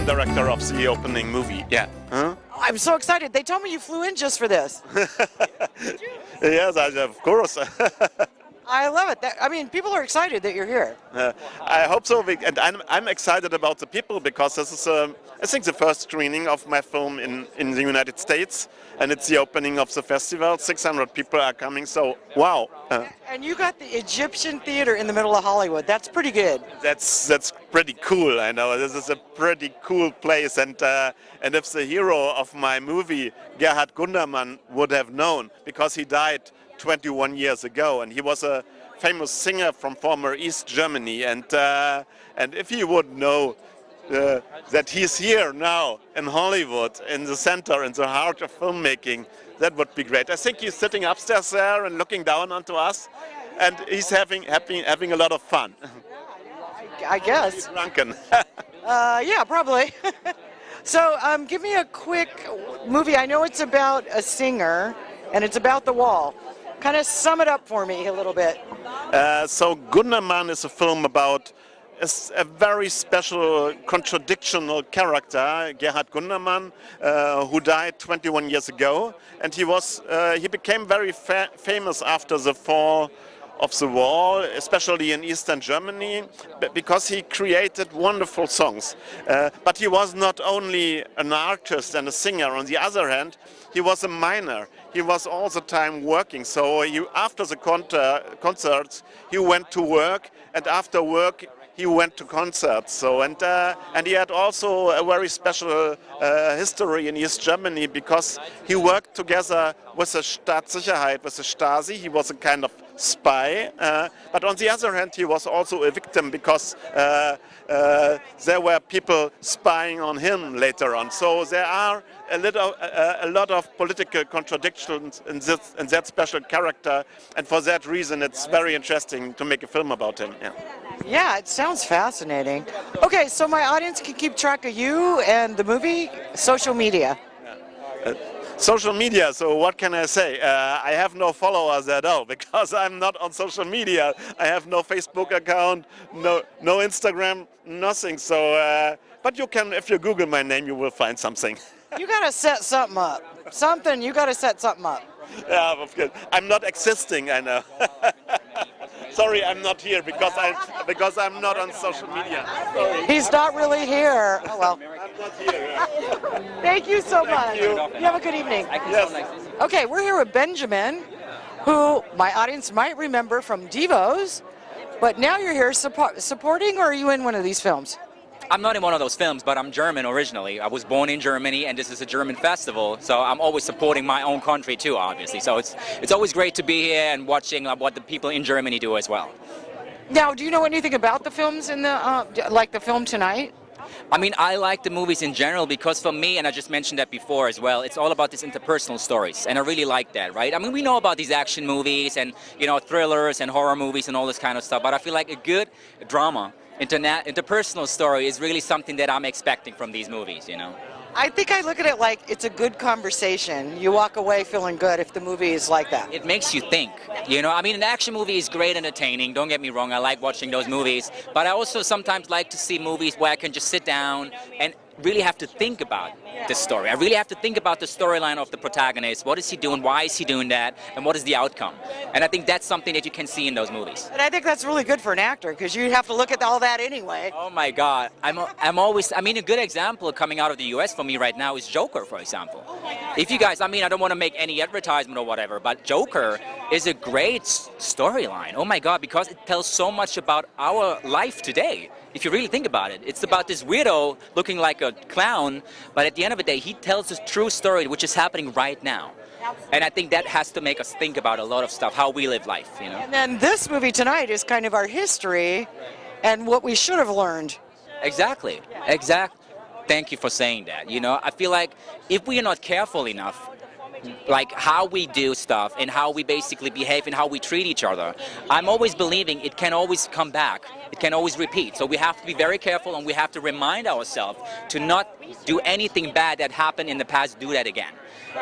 I'm director of the opening movie. Yeah. Huh? I'm so excited. They told me you flew in just for this. Yes, of course. I love it. I mean, people are excited that you're here. I hope so, and I'm excited about the people because this is, I think, the first screening of my film in the United States, and it's the opening of the festival. 600 people are coming, so wow. And you got the Egyptian Theater in the middle of Hollywood. That's pretty good. That's pretty cool. I know this is a pretty cool place, and if the hero of my movie, Gerhard Gundermann, would have known, because he died 21 years ago, and he was a famous singer from former East Germany, and if he would know that he's here now in Hollywood, in the center, in the heart of filmmaking, that would be great. I think he's sitting upstairs there and looking down onto us, and he's having a lot of fun. I guess. He's drunken. Yeah, probably. So give me a quick movie. I know it's about a singer, and it's about the wall. Kind of sum it up for me a little bit. So Gundermann is a film about a very special, contradictional character, Gerhard Gundermann, who died 21 years ago, and he became very famous after the fall of the wall, especially in Eastern Germany, because he created wonderful songs. But he was not only an artist and a singer. On the other hand, he was a miner. He was all the time working. So after the concerts, he went to work, and after work, he went to concerts. So and he had also a very special history in East Germany, because he worked together with the Staatssicherheit, with the Stasi. He was a kind of spy, but on the other hand, he was also a victim, because there were people spying on him later on. So there are a lot of political contradictions in that special character, and for that reason, it's very interesting to make a film about him. Yeah. Yeah, it sounds fascinating. Okay, so my audience can keep track of you and the movie, social media. Social media, so what can I say? I have no followers at all, because I'm not on social media. I have no Facebook account, no Instagram, nothing. So, but you can, if you Google my name, you will find something. You gotta set something up. You gotta set something up. Yeah, of course. I'm not existing, I know. Sorry, I'm not here because I'm not on social media. Sorry. He's not really here. Oh well. I'm not here. Yeah. Thank you so much. you. You have a good evening. Yes. Okay, we're here with Benjamin, who my audience might remember from DIVOS, but now you're here supporting, or are you in one of these films? I'm not in one of those films, but I'm German originally. I was born in Germany, and this is a German festival, so I'm always supporting my own country too, obviously. So it's always great to be here and watching what the people in Germany do as well. Now, do you know anything about the films in the like the film tonight? I mean, I like the movies in general because for me, and I just mentioned that before as well, it's all about these interpersonal stories, and I really like that, right? I mean, we know about these action movies and, you know, thrillers and horror movies and all this kind of stuff, but I feel like a good drama, interpersonal story is really something that I'm expecting from these movies, you know? I think I look at it like it's a good conversation. You walk away feeling good if the movie is like that. It makes you think, you know? I mean, an action movie is great entertaining, don't get me wrong, I like watching those movies, but I also sometimes like to see movies where I can just sit down and really have to think about the story. I really have to think about the storyline of the protagonist. What is he doing? Why is he doing that? And what is the outcome? And I think that's something that you can see in those movies. And I think that's really good for an actor, because you have to look at all that anyway. Oh my God. I'm always, I mean, a good example coming out of the US for me right now is Joker, for example. If you guys, I mean, I don't want to make any advertisement or whatever, but Joker is a great storyline. Oh my God, because it tells so much about our life today. If you really think about it, it's about this weirdo looking like a clown, but at the end of the day, he tells a true story which is happening right now. And I think that has to make us think about a lot of stuff, how we live life, you know. And then this movie tonight is kind of our history and what we should have learned. Exactly. Thank you for saying that. You know, I feel like if we are not careful enough, like how we do stuff and how we basically behave and how we treat each other, I'm always believing it can always come back. It can always repeat. So we have to be very careful, and we have to remind ourselves to not do anything bad that happened in the past, do that again.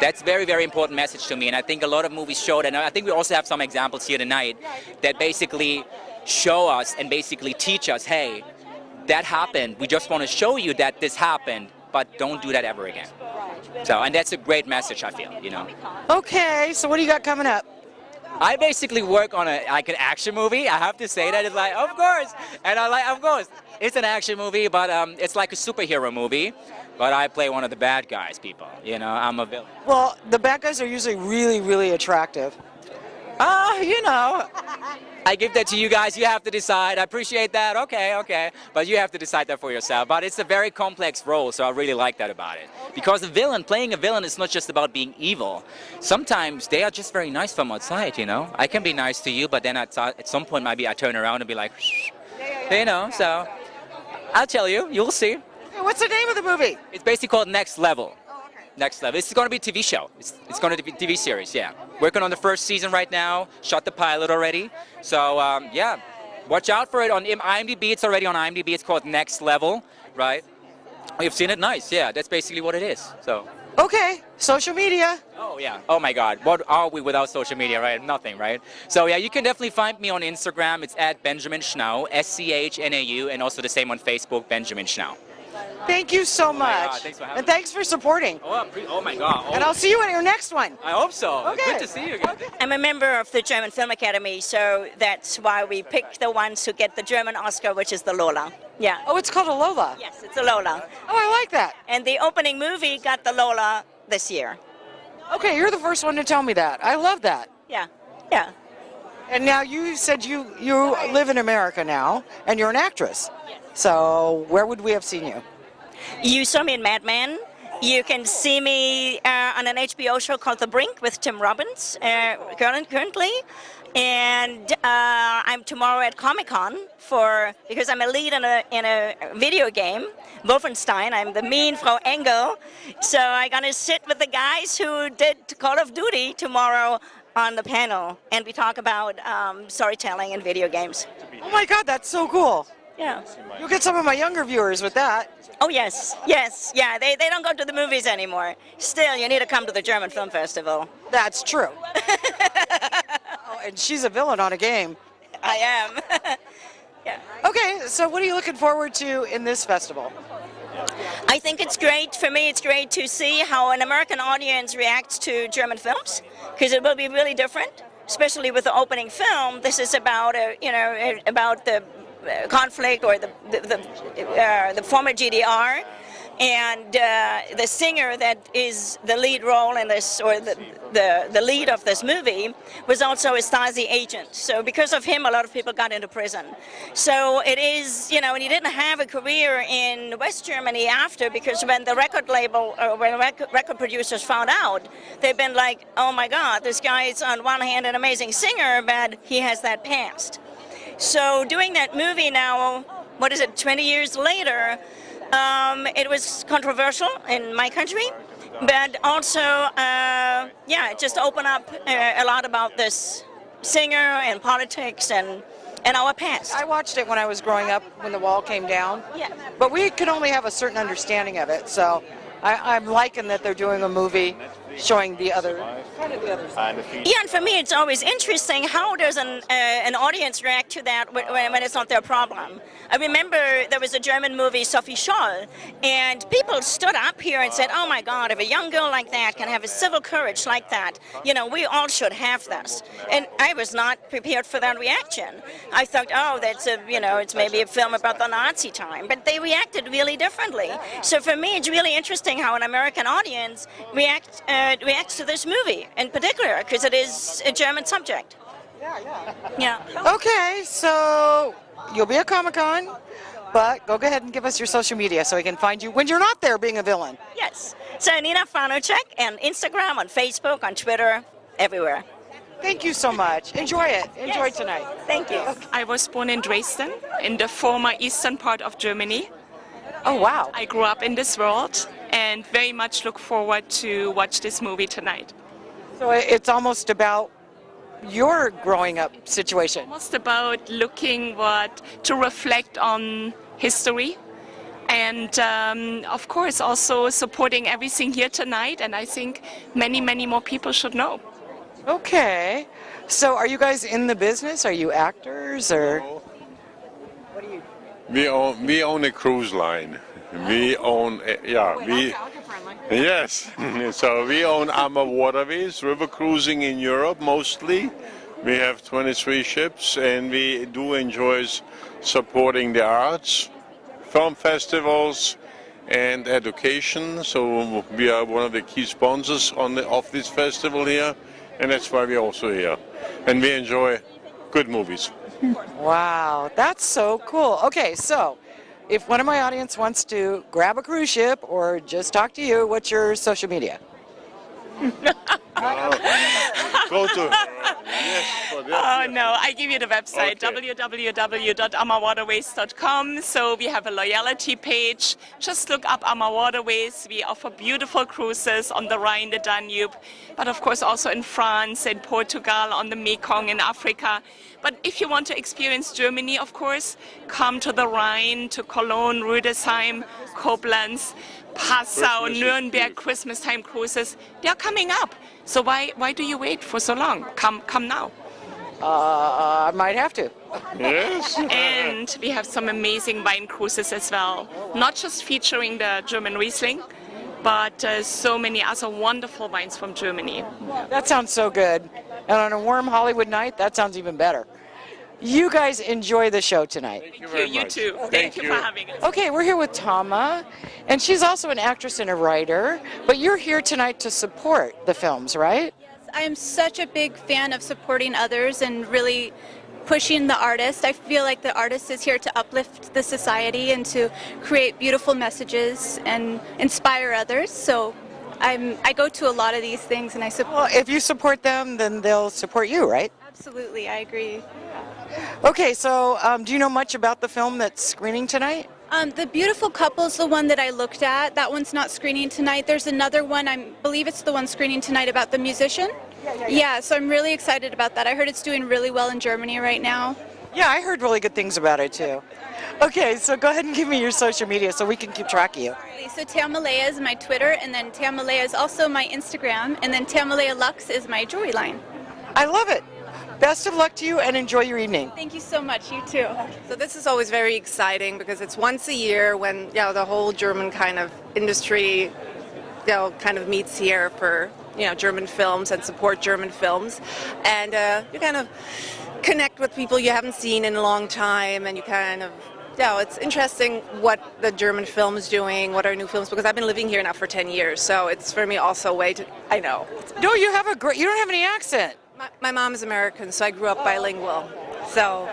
That's very, very important message to me, and I think a lot of movies show that, and I think we also have some examples here tonight that basically show us and basically teach us, hey, that happened. We just want to show you that this happened, but don't do that ever again. So, and that's a great message, I feel, you know. Okay, so what do you got coming up? I basically work on like an action movie. I have to say that. It's like, of course, and of course, it's an action movie, but it's like a superhero movie. But I play one of the bad guys, people. You know, I'm a villain. Well, the bad guys are usually really, really attractive. You know, I give that to you guys. You have to decide. I appreciate that. Okay. But you have to decide that for yourself. But it's a very complex role, so I really like that about it. Because playing a villain is not just about being evil. Sometimes they are just very nice from outside, you know. I can be nice to you, but then at some point maybe I turn around and be like, shh. You know, so I'll tell you. You'll see. What's the name of the movie? It's basically called Next Level. Next Level. It's going to be a TV show. It's going to be a TV series, yeah. Working on the first season right now. Shot the pilot already. So, yeah, watch out for it on IMDb. It's already on IMDb. It's called Next Level, right? You've seen it? Nice, yeah. That's basically what it is, so. Okay, social media. Oh, yeah. Oh, my God. What are we without social media, right? Nothing, right? So, yeah, you can definitely find me on Instagram. It's at Benjamin Schnau, SCHNAU, and also the same on Facebook, Benjamin Schnau. Thank you so much. God, thanks for having and thanks for supporting. Oh my God. And I'll see you at your next one. I hope so. Okay. Good to see you again. Okay. I'm a member of the German Film Academy, so that's why we pick the ones who get the German Oscar, which is the Lola. Yeah. Oh, it's called a Lola. Yes, it's a Lola. Oh, I like that. And the opening movie got the Lola this year. Okay, you're the first one to tell me that. I love that. Yeah. Yeah. And now you said you live in America now, and you're an actress. Yes. So where would we have seen you? You saw me in Mad Men. You can see me on an HBO show called The Brink with Tim Robbins currently. And I'm tomorrow at Comic-Con because I'm a lead in a video game, Wolfenstein. I'm the mean Frau Engel. So I'm going to sit with the guys who did Call of Duty tomorrow on the panel. And we talk about storytelling and video games. Oh my God, that's so cool. Yeah. You'll get some of my younger viewers with that. Oh, yes. Yeah, they don't go to the movies anymore. Still, you need to come to the German Film Festival. That's true. Oh, and she's a villain on a game. I am. Yeah. Okay, so what are you looking forward to in this festival? I think it's great. For me, it's great to see how an American audience reacts to German films, because it will be really different, especially with the opening film. This is about, about the conflict or the former GDR, and the singer that is the lead role in this, or the lead of this movie, was also a Stasi agent. So because of him, a lot of people got into prison. So it is, and he didn't have a career in West Germany after, because when the record label, or when record producers found out, they've been like, oh my God, this guy is on one hand an amazing singer, but he has that past. So doing that movie now, 20 years later, it was controversial in my country, but also, it just opened up a lot about this singer and politics and our past. I watched it when I was growing up, when the wall came down. Yeah. But we could only have a certain understanding of it, so I'm liking that they're doing a movie showing the other side. Yeah, and for me it's always interesting, how does an audience react to that when it's not their problem. I remember there was a German movie, Sophie Scholl, and people stood up here and said, oh my God, if a young girl like that can have a civil courage like that, we all should have this. And I was not prepared for that reaction. I thought, oh, that's it's maybe a film about the Nazi time, but they reacted really differently. So for me it's really interesting how an American audience reacts to this movie in particular, because it is a German subject. Yeah. Okay, so you'll be at Comic-Con, but go ahead and give us your social media so we can find you when you're not there being a villain. Yes. So Nina Franoszek, on Instagram, on Facebook, on Twitter, everywhere. Thank you so much. Enjoy it. Enjoy tonight. Thank you. I was born in Dresen, in the former eastern part of Germany. Oh, wow. I grew up in this world and very much look forward to watch this movie tonight. So it's almost about your growing up situation. Almost about looking to reflect on history, and of course also supporting everything here tonight, and I think many more people should know. Okay. So are you guys in the business? Are you actors or? What are you? We own a cruise line. We own, yes. So we own AmaWaterways, river cruising in Europe mostly. We have 23 ships, and we do enjoy supporting the arts, film festivals, and education. So we are one of the key sponsors of this festival here, and that's why we're also here. And we enjoy good movies. Wow, that's so cool. Okay, so if one of my audience wants to grab a cruise ship or just talk to you, what's your social media? Go to Oh no, I give you the website, Okay. www.amawaterways.com. So we have a loyalty page. Just look up AmaWaterways. We offer beautiful cruises on the Rhine, the Danube, but of course also in France, in Portugal, on the Mekong, in Africa. But if you want to experience Germany, of course, come to the Rhine, to Cologne, Rüdesheim, Koblenz, Passau, Christmas is Nuremberg, beautiful. Christmas time cruises. They are coming up. So why do you wait for so long? Come now. I might have to. Yes. And we have some amazing wine cruises as well. Not just featuring the German Riesling, but so many other wonderful wines from Germany. That sounds so good. And on a warm Hollywood night, that sounds even better. You guys enjoy the show tonight. Thank you Thank very you, you much. too. Thank you for having us. Okay, we're here with Tama, and she's also an actress and a writer, but you're here tonight to support the films, right? I am such a big fan of supporting others and really pushing the artist. I feel like the artist is here to uplift the society and to create beautiful messages and inspire others. So I go to a lot of these things and I support. Well, if you support them, then they'll support you, right? Absolutely, I agree. Okay, so do you know much about the film that's screening tonight? The Beautiful Couple's the one that I looked at. That one's not screening tonight. There's another one, I believe it's the one screening tonight about the musician. Yeah, so I'm really excited about that. I heard it's doing really well in Germany right now. Yeah, I heard really good things about it too. Okay, so go ahead and give me your social media so we can keep track of you. So Leia is my Twitter, and then Leia is also my Instagram, and then Leia Lux is my jewelry line. I love it. Best of luck to you and enjoy your evening. Thank you so much, you too. So this is always very exciting because it's once a year when the whole German kind of industry kind of meets here for German films and support German films, and you kind of connect with people you haven't seen in a long time, and you kind of it's interesting what the German film is doing, what are new films, because I've been living here now for 10 years, so it's for me also a way to, I know. No, you have you don't have any accent. My mom is American, so I grew up bilingual. So,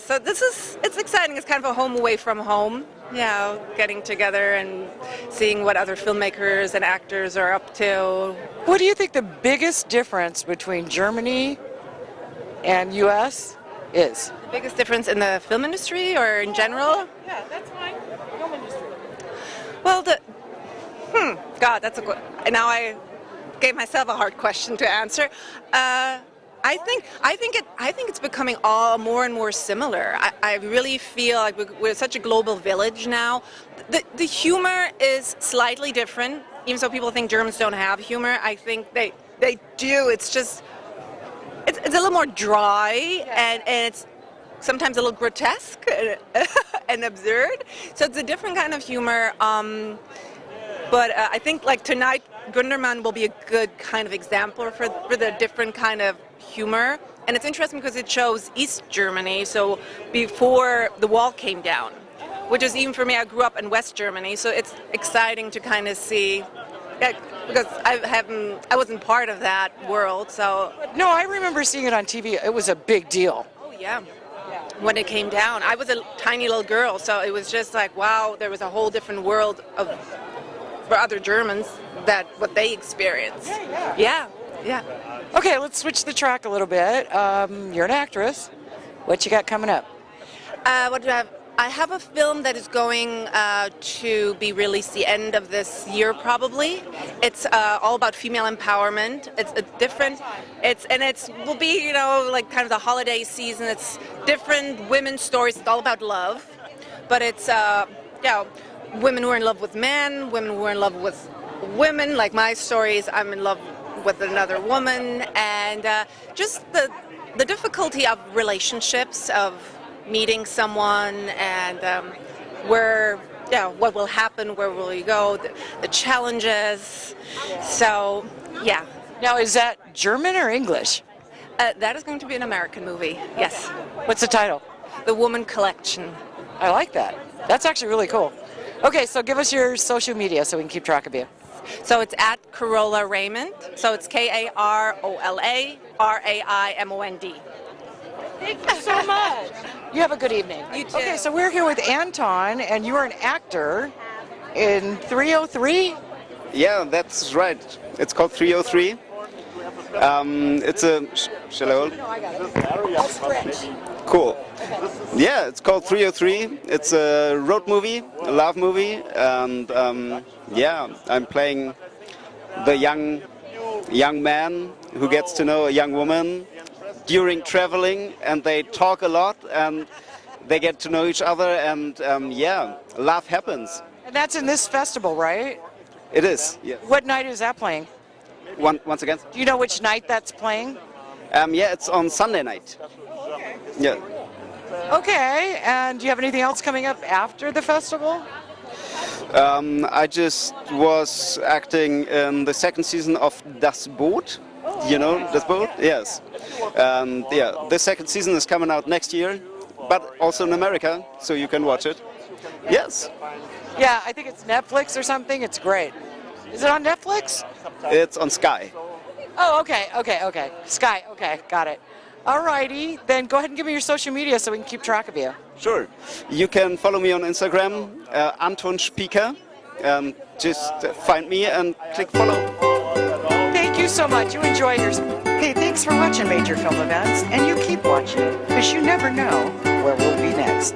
so it's exciting. It's kind of a home away from home, getting together and seeing what other filmmakers and actors are up to. What do you think the biggest difference between Germany and U.S. is? The biggest difference in the film industry or in general? Yeah, that's fine. Film industry. Well, God, that's a good. Now I gave myself a hard question to answer. I think it's becoming all more and more similar. I really feel like we're such a global village now. The humor is slightly different, even though people think Germans don't have humor. I think they do. It's just it's a little more dry and it's sometimes a little grotesque and absurd. So it's a different kind of humor. But I think like tonight, Gundermann will be a good kind of example for the different kind of humor. And it's interesting because it shows East Germany, so before the wall came down, which is even for me, I grew up in West Germany, so it's exciting to kind of see, because I wasn't part of that world, so. No, I remember seeing it on TV. It was a big deal. Oh yeah. When it came down, I was a tiny little girl, so it was just like, wow, there was a whole different world for other Germans that what they experienced. Yeah. Okay, let's switch the track a little bit. You're an actress. What you got coming up? What do I have? I have a film that is going to be released the end of this year, probably. It's all about female empowerment. It's a different. It will be like kind of the holiday season. It's different women's stories. It's all about love, but it's women who are in love with men, women who are in love with women. Like my stories, I'm in love with another woman, and just the difficulty of relationships, of meeting someone and what will happen, where will you go, the challenges. So, yeah. Now, is that German or English? That is going to be an American movie, yes. What's the title? The Woman Collection. I like that. That's actually really cool. Okay, so give us your social media so we can keep track of you. So it's at Karola Raimond. So it's KAROLA RAIMOND. Thank you so much. You have a good evening. You too. Okay, so we're here with Anton, and you are an actor in 303? Yeah, that's right. It's called 303. It's a... Shall I hold? No, I got it. That's French. Cool. Yeah, it's called 303. It's a road movie, a love movie, and yeah, I'm playing the young man who gets to know a young woman during traveling, and they talk a lot, and they get to know each other, and yeah, love happens. And that's in this festival, right? It is, yes. What night is that playing? Once again? Do you know which night that's playing? Yeah, it's on Sunday night. Yeah. Okay, and do you have anything else coming up after the festival? I just was acting in the second season of Das Boot. You know Das Boot? Yes. And yeah, the second season is coming out next year, but also in America, so you can watch it. Yes. Yeah, I think it's Netflix or something. It's great. Is it on Netflix? It's on Sky. Oh, okay. Sky, okay, got it. Alrighty, then go ahead and give me your social media so we can keep track of you. Sure. You can follow me on Instagram, Anton Spieker. Just find me and click follow. Thank you so much. You enjoy yours. Hey, thanks for watching Major Film Events, and you keep watching, because you never know where we'll be next.